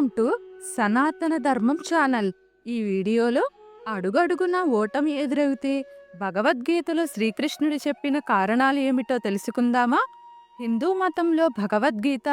Welcome to సనాతన ధర్మం channel. ఈ వీడియోలో అడుగడుగునా ఓటమి ఎదురవుతే భగవద్గీతలో శ్రీకృష్ణుడు చెప్పిన కారణాలు ఏమిటో తెలుసుకుందామా? హిందూ మతంలో భగవద్గీత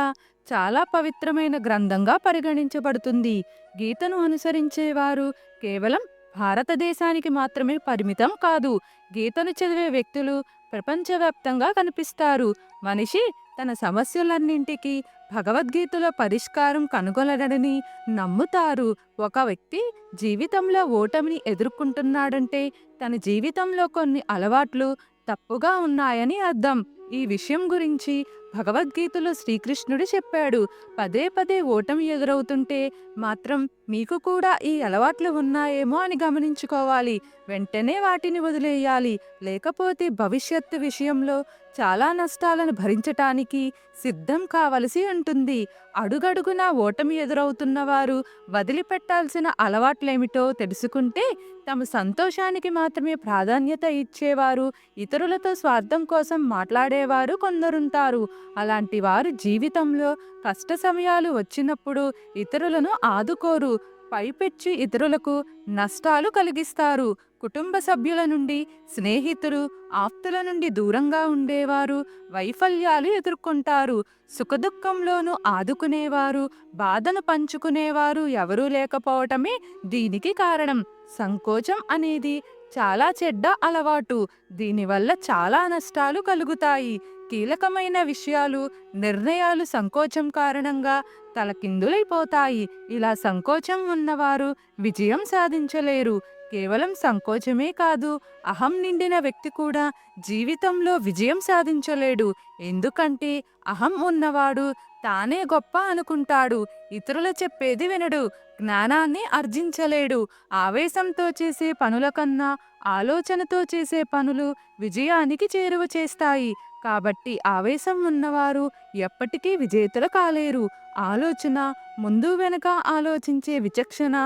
చాలా పవిత్రమైన గ్రంథంగా పరిగణించబడుతుంది. గీతను అనుసరించేవారు కేవలం భారతదేశానికి మాత్రమే పరిమితం కాదు. గీతను చదివే వ్యక్తులు ప్రపంచవ్యాప్తంగా కనిపిస్తారు. మనిషి తన సమస్యలన్నింటికీ భగవద్గీతలో పరిష్కారం కనుగొనడని నమ్ముతారు. ఒక వ్యక్తి జీవితంలో ఓటమిని ఎదుర్కొంటున్నాడంటే తన జీవితంలో కొన్ని అలవాట్లు తప్పుగా ఉన్నాయని అర్థం. ఈ విషయం గురించి భగవద్గీతలో శ్రీకృష్ణుడు చెప్పాడు. పదే పదే ఓటమి ఎదురవుతుంటే మాత్రం మీకు కూడా ఈ అలవాట్లు ఉన్నాయేమో అని గమనించుకోవాలి. వెంటనే వాటిని వదిలేయాలి. లేకపోతే భవిష్యత్తు విషయంలో చాలా నష్టాలను భరించటానికి సిద్ధం కావలసి ఉంటుంది. అడుగడుగునా ఓటమి ఎదురవుతున్న వారు వదిలిపెట్టాల్సిన అలవాట్లేమిటో తెలుసుకుంటే తమ సంతోషానికి మాత్రమే ప్రాధాన్యత ఇచ్చేవారు, ఇతరులతో స్వార్థం కోసం మాట్లాడేవారు కొందరుంటారు. అలాంటి వారు జీవితంలో కష్ట సమయాలు వచ్చినప్పుడు ఇతరులను ఆదుకోరు. పైపెచ్చి ఇతరులకు నష్టాలు కలిగిస్తారు. కుటుంబ సభ్యుల నుండి, స్నేహితులు, ఆప్తుల నుండి దూరంగా ఉండేవారు వైఫల్యాలు ఎదుర్కొంటారు. సుఖదుఖంలోనూ ఆదుకునేవారు, బాధను పంచుకునేవారు ఎవరూ లేకపోవటమే దీనికి కారణం. సంకోచం అనేది చాలా చెడ్డ అలవాటు. దీనివల్ల చాలా నష్టాలు కలుగుతాయి. కీలకమైన విషయాలు, నిర్ణయాలు సంకోచం కారణంగా తలకిందులైపోతాయి. ఇలా సంకోచం ఉన్నవారు విజయం సాధించలేరు. కేవలం సంకోచమే కాదు, అహం నిండిన వ్యక్తి కూడా జీవితంలో విజయం సాధించలేడు. ఎందుకంటే అహం ఉన్నవాడు తానే గొప్ప అనుకుంటాడు. ఇతరులు చెప్పేది వినడు. జ్ఞానాన్ని ఆర్జించలేడు. ఆవేశంతో చేసే పనుల కన్నా ఆలోచనతో చేసే పనులు విజయానికి చేరువ చేస్తాయి. కాబట్టి ఆవేశం ఉన్నవారు ఎప్పటికీ విజేతలు కాలేరు. ఆలోచన, ముందు వెనక ఆలోచించే విచక్షణ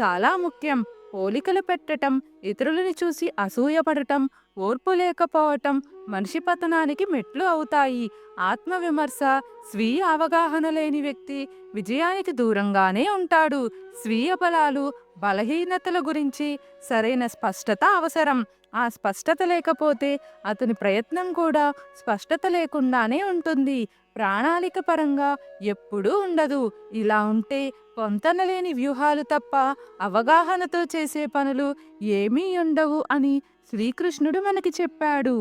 చాలా ముఖ్యం. పోలికలు పెట్టటం, ఇతరులని చూసి అసూయపడటం, ఓర్పు లేకపోవటం మనిషి పతనానికి మెట్లు అవుతాయి. ఆత్మవిమర్శ, స్వీయ అవగాహన లేని వ్యక్తి విజయానికి దూరంగానే ఉంటాడు. స్వీయ బలాలు, బలహీనతల గురించి సరైన స్పష్టత అవసరం. ఆ స్పష్టత లేకపోతే అతని ప్రయత్నం కూడా స్పష్టత లేకుండానే ఉంటుంది. ప్రణాళిక పరంగా ఎప్పుడూ ఉండదు. ఇలా ఉంటే పొంతనలేని వ్యూహాలు తప్ప అవగాహనతో చేసే పనులు ఏమీ ఉండవు అని శ్రీకృష్ణుడు మనకి చెప్పాడు.